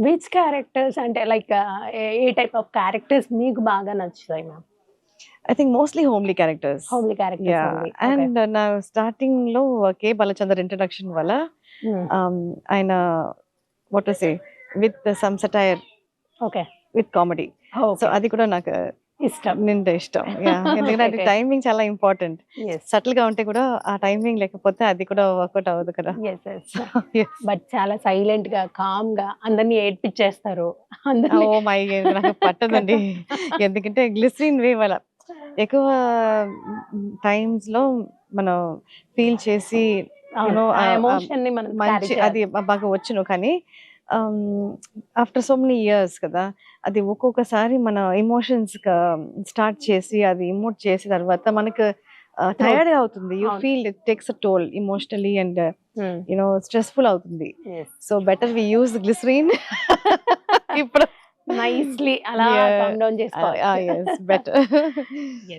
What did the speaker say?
Which characters అంటే like A type of characters మీకు బాగా నచ్చుతాయి ma'am? I think mostly homely characters. Homely characters yeah, only. Okay. And నా starting లో కే Balachander introduction వల్ల ఆయన what to say with some satire okay. With comedy. So okay. అది కూడా నాకు ఇష్టం. నిండా ఇష్టం. యా, ఎందుకంటే అది Okay. టైమింగ్ చాలా ఇంపార్టెంట్. Yes. సటిల్ గా ఉంటే కూడా ఆ టైమింగ్ లేకపోతే అది కూడా వర్కౌట్ అవ్వదు కదా. Yes, yes. Yes. బట్ చాలా సైలెంట్ గా కామ్ గా అందరిని ఏడ్పించేస్తారు. అందరిని ఓ మై, నాకు పట్టదండి. ఎందుకంటే గ్లిసరిన్ వే వల్ల ఎక్కువ టైమ్స్ లో మనం ఫీల్ చేసి యూనో ఆ ఎమోషన్ ని మనం carry మంచి చేయాలి. అది బాగా వచ్చును. కానీ ఆఫ్టర్ సో మెనీ ఇయర్స్ కదా, అది ఒక్కొక్కసారి మన ఎమోషన్స్ స్టార్ట్ చేసి అది ఇమోట్ చేసిన తర్వాత మనకు టైర్డ్ అవుతుంది. యూ అవును. Feel it takes a toll emotionally and Hmm. You know stressful అవుతుంది. Yes. So better we use glycerin. ఇప్పుడు నైస్లీ అలా Yeah. కామ్ డౌన్ చేసుకోవచ్చు. Yes, better. Yes.